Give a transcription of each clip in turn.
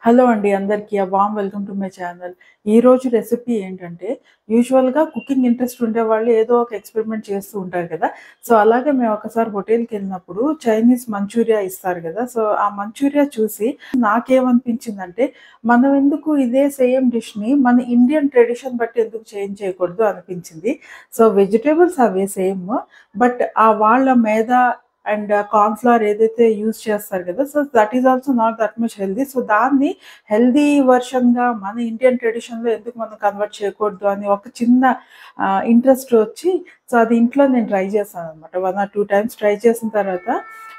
Hello అండి అందరికీ. Warm welcome to my channel. ఈరోజు రెసిపీ ఏంటంటే, యూజువల్‌గా కుకింగ్ ఇంట్రెస్ట్ ఉండేవాళ్ళు ఏదో ఒక ఎక్స్‌పెరిమెంట్ చేస్తూ ఉంటారు కదా! సో, అలాగే మేము ఒకసారి హోటల్‌కెళ్ళినప్పుడు చైనీస్ మంచూరియా ఇస్తారు కదా! సో, ఆ మంచూరియా చూసి నాకేమనిపించిందంటే, మనం ఎందుకు ఇదే సేమ్ డిష్‌ని మన ఇండియన్ ట్రెడిషన్ బట్టి ఎందుకు చేంజ్ చేయకూడదు అనిపించింది. So, vegetables away same. But వాళ్ళ మైదా అండ్ కార్న్ ఫ్లోర్ ఏదైతే యూజ్ చేస్తారు కదా! So, that is also not that much healthy. So, దాన్ని హెల్తీ వెర్షన్‌గా మన ఇండియన్ ట్రెడిషన్‌లో ఎందుకు మనం కన్వర్ట్ చేయకూడదు అని ఒక చిన్న ఇంట్రెస్ట్ వచ్చి, సో, అది ఇంట్లో నేను ట్రై చేశాననమాట. 1 ఆర్ 2 టైమ్స్ ట్రై చేసిన తర్వాత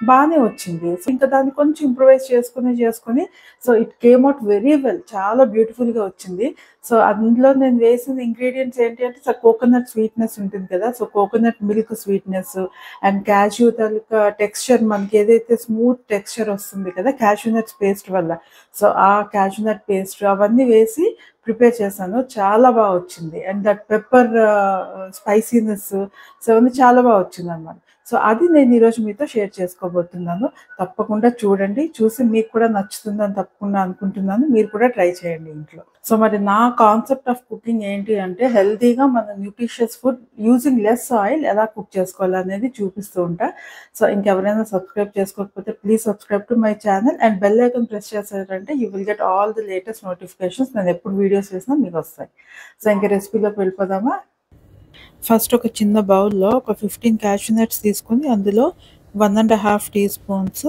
బానే వచ్చింది. సో, ఇంకా దాన్ని కొంచెం ఇంప్రూవైజ్ చేసుకొని so, it came out very well. చాలా బ్యూటిఫుల్‌గా వచ్చింది. సో, అందులో నేను వేసిన ఇంగ్రీడియెంట్స్ ఏంటి అంటే కోకోనట్ స్వీట్‌నెస్ ఉంటుంది కదా! So, coconut milk sweetness and cashew తాలూకా టెక్స్చర్ మనకేదైతే స్మూత్ టెక్స్చర్ వస్తుంది కదా! క్యాష్యూ నట్స్ పేస్ట్ వల్ల. సో, ఆ క్యాష్యూ నట్ పేస్ట్ అవన్నీ వేసి ప్రిపేర్ చేశాను. చాలా వచ్చింది. And that pepper spiciness so, అవన్నీ చాలా వచ్చిందనమాట. సో, అది నేను ఈరోజు మీతో షేర్ చేసుకోబోతున్నాను. తప్పకుండా చూడండి. చూసి మీకు కూడా నచ్చుతుందని తప్పకుండా అనుకుంటున్నాను. మీరు కూడా ట్రై చేయండి ఇంట్లో. సో, మరి నా కాన్సెప్ట్ ఆఫ్ కుకింగ్ ఏంటి అంటే హెల్తీగా మన nutritious food using less oil ఎలా కుక్ చేసుకోవాలనేది చూపిస్తూ ఉంటా. సో, ఇంకెవరైనా సబ్స్క్రైబ్ చేసుకోకపోతే please subscribe to my channel and bell icon press చేశారంటే you will get all the latest notifications. నేను ఎప్పుడు వీడియోస్ చేసినా మీకొస్తాయి. సో, ఇంక రెసిపీలోకి వెళ్ళిపోదామా? ఫస్ట్ ఒక చిన్న బౌల్‌లో ఒక 15 క్యాష్యూ నట్స్ తీసుకొని అందులో 1 ½ టీ స్పూన్స్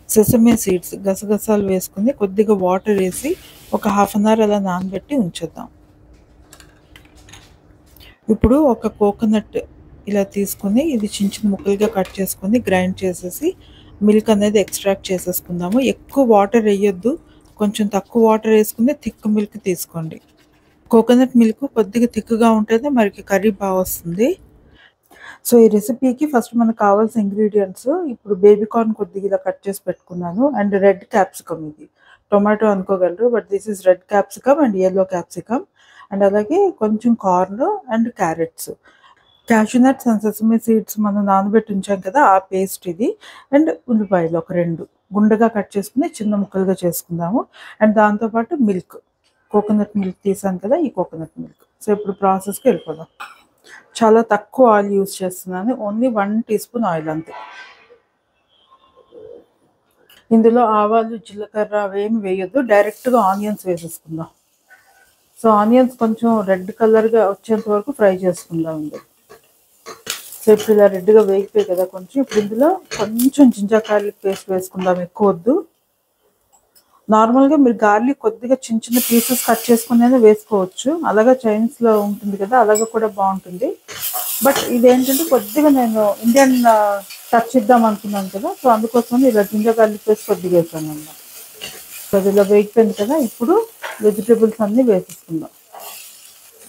సెసమే సీడ్స్ గసగసాలు వేసుకొని కొద్దిగా వాటర్ వేసి ఒక హాఫ్ అన్ అవర్ అలా నానబెట్టి ఉంచేద్దాం. ఇప్పుడు ఒక కోకోనట్ ఇలా తీసుకొని ఇది చిన్న చిన్న ముక్కలుగా కట్ చేసుకొని గ్రైండ్ చేసేసి మిల్క్ అనేది ఎక్స్ట్రాక్ట్ చేసేసుకుందాము. ఎక్కువ వాటర్ వేయొద్దు. కొంచెం తక్కువ వాటర్ వేసుకుని థిక్ మిల్క్ తీసుకోండి. కోకోనట్ మిల్క్ కొద్దిగా థిక్‌గా ఉంటేనే మనకి కర్రీ వస్తుంది. సో, ఈ రెసిపీకి ఫస్ట్ మనకు కావాల్సిన ఇంగ్రీడియెంట్స్ ఇప్పుడు బేబీ కార్న్ కొద్దిగా ఇలా కట్ చేసి పెట్టుకున్నాను. అండ్ రెడ్ క్యాప్సికమ్ ఇది. టొమాటో అనుకోగలరు. But this is red capsicum and yellow capsicum. And అలాగే కొంచెం corn and carrots. Cashew nuts and sesame seeds మనం నానబెట్టి ఉంచాం కదా! ఆ పేస్ట్ ఇది. అండ్ ఉల్లిపాయలు ఒక 2 గుండగా కట్ చేసుకొని చిన్న ముక్కలుగా చేసుకుందాము. అండ్ దాంతో పాటు మిల్క్. కోకోనట్ మిల్క్ తీసాను కదా! ఈ కోకోనట్ మిల్క్. సో, ఇప్పుడు ప్రాసెస్‌కి వెళ్ళిపోదాం. చాలా తక్కువ ఆయిల్ యూజ్ చేస్తున్నాను. ఓన్లీ 1 టీ స్పూన్ ఆయిల్ అంతే. ఇందులో ఆవాలు, జీలకర్ర అవేమి వేయొద్దు. డైరెక్ట్‌గా ఆనియన్స్ వేసేసుకుందాం. సో, ఆనియన్స్ కొంచెం రెడ్ కలర్‌గా వచ్చేంత వరకు ఫ్రై చేసుకుందాం ఇందులో. సో, ఇప్పుడు ఇలా రెడ్‌గా వేగిపోయాయి కదా కొంచెం. ఇప్పుడు ఇందులో కొంచెం జింజర్ గార్లిక్ పేస్ట్ వేసుకుందాం. ఎక్కువ వద్దు. నార్మల్‌గా మీరు గార్లిక్ కొద్దిగా చిన్న చిన్న పీసెస్ కట్ చేసుకునైనా వేసుకోవచ్చు. అలాగా చైనీస్‌లో ఉంటుంది కదా! అలాగా కూడా బావుంటుంది. బట్ ఇదేంటంటే కొద్దిగా నేను ఇండియన్ టచ్ ఇద్దాం అనుకున్నాను కదా! సో, అందుకోసమని ఇలా జింజర్ గార్లిక్ పేస్ట్ కొద్దిగా వేసానన్నమాట. సో, అది ఇలా వేగిపోయింది కదా! ఇప్పుడు వెజిటబుల్స్ అన్నీ వేసేసుకుందాం.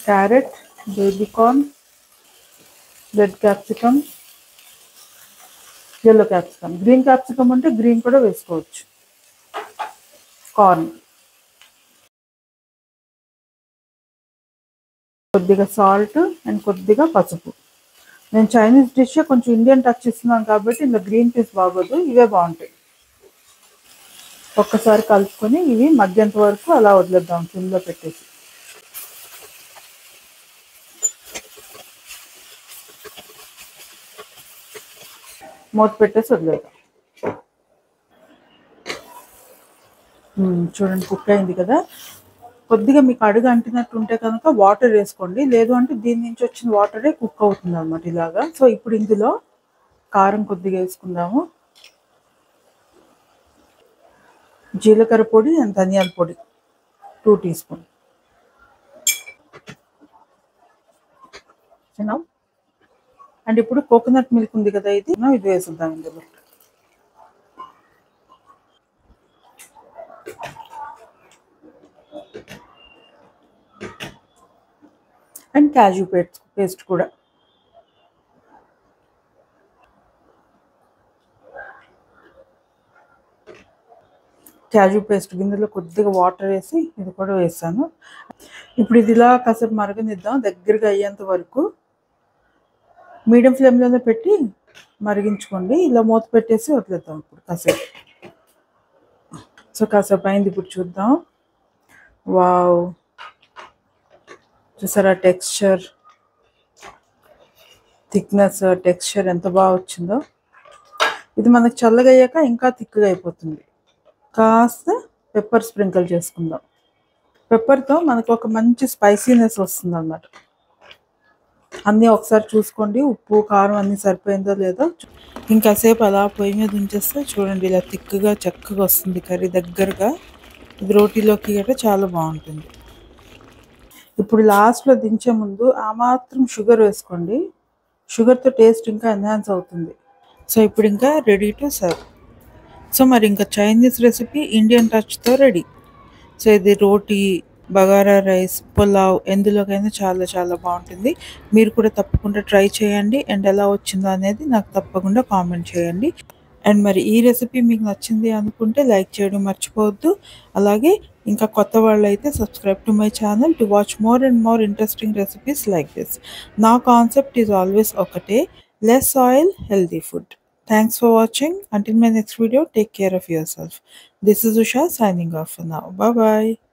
Carrot, baby corn, red capsicum, yellow capsicum. Green capsicum అంటే గ్రీన్ కూడా వేసుకోవచ్చు. కార్న్, కొద్దిగా సాల్ట్ అండ్ కొద్దిగా పసుపు. నేను చైనీస్ డిష్ కొంచెం ఇండియన్ టచ్ ఇస్తున్నాను కాబట్టి ఇందులో గ్రీన్ పీస్ బాగోదు. ఇవే బాగుంటాయి. ఒక్కసారి కలుపుకొని ఇవి మగ్గేంత వరకు అలా వదిలేద్దాం సిమ్లో పెట్టేసి. మూత పెట్టేసి వదిలేద్దాం. చూడండి కుక్ అయింది కదా! కొద్దిగా మీకు అడుగు అంటినట్టు ఉంటే కనుక వాటర్ వేసుకోండి. లేదు అంటే దీని నుంచి వచ్చిన వాటరే కుక్ అవుతుంది అనమాట ఇలాగా. సో, ఇప్పుడు ఇందులో కారం కొద్దిగా వేసుకుందాము. జీలకర్ర పొడి అండ్ ధనియాల పొడి 2 టీ స్పూన్. అండ్ ఇప్పుడు కోకోనట్ మిల్క్ ఉంది కదా ఇది వేసేద్దాం ఇందులో. అండ్ క్యాష్యూ పేస్ట్ కూడా. క్యాష్యూ పేస్ట్ గిన్నెలో కొద్దిగా వాటర్ వేసి ఇది కూడా వేసాను. ఇప్పుడు ఇది ఇలా కాసేపు మరగనిద్దాం దగ్గరగా అయ్యేంత వరకు. మీడియం ఫ్లేమ్లోనే పెట్టి మరిగించుకోండి. ఇలా మూత పెట్టేసి వదిలేద్దాం ఇప్పుడు కాసేపు. సో కాసేపు అయింది, ఇప్పుడు చూద్దాం. వావ్, చూసారా టెక్స్చర్, థిక్నెస్, టెక్స్చర్ ఎంత బాగా వచ్చిందో. ఇది మనకు చల్లగా అయ్యాక ఇంకా థిక్గా అయిపోతుంది. కాస్త పెప్పర్ స్ప్రింకిల్ చేసుకుందాం. పెప్పర్తో మనకు ఒక మంచి స్పైసీనెస్ వస్తుంది అన్నమాట. అన్నీ ఒకసారి చూసుకోండి, ఉప్పు కారం అన్నీ సరిపోయిందో లేదో. ఇంకాసేపు అలా పొయ్యి మీద ఉంచేస్తే చూడండి ఇలా థిక్గా చక్కగా వస్తుంది కర్రీ దగ్గరగా. ఇది రోటీలోకి గట్రా చాలా బాగుంటుంది. ఇప్పుడు లాస్ట్లో దించే ముందు ఆ మాత్రం షుగర్ వేసుకోండి. షుగర్తో టేస్ట్ ఇంకా ఎన్హాన్స్ అవుతుంది. సో ఇప్పుడు ఇంకా రెడీ టు సర్వ్. సో మరి ఇంకా చైనీస్ రెసిపీ ఇండియన్ టచ్తో రెడీ. సో ఇది రోటీ, బగారా రైస్, పులావ్ ఎందులోకైనా చాలా చాలా బాగుంటుంది. మీరు కూడా తప్పకుండా ట్రై చేయండి. అండ్ ఎలా వచ్చిందో అనేది నాకు తప్పకుండా కామెంట్ చేయండి. అండ్ మరి ఈ రెసిపీ మీకు నచ్చింది అనుకుంటే లైక్ చేయడం మర్చిపోవద్దు. అలాగే ఇంకా కొత్త వాళ్ళు అయితే subscribe to my channel to watch more and more interesting recipes like this. నా కాన్సెప్ట్ ఈజ్ ఆల్వేస్ ఒకటే, less oil, healthy food. Thanks for watching. Until my next video, take care of yourself. This is Usha signing off for now. Bye bye.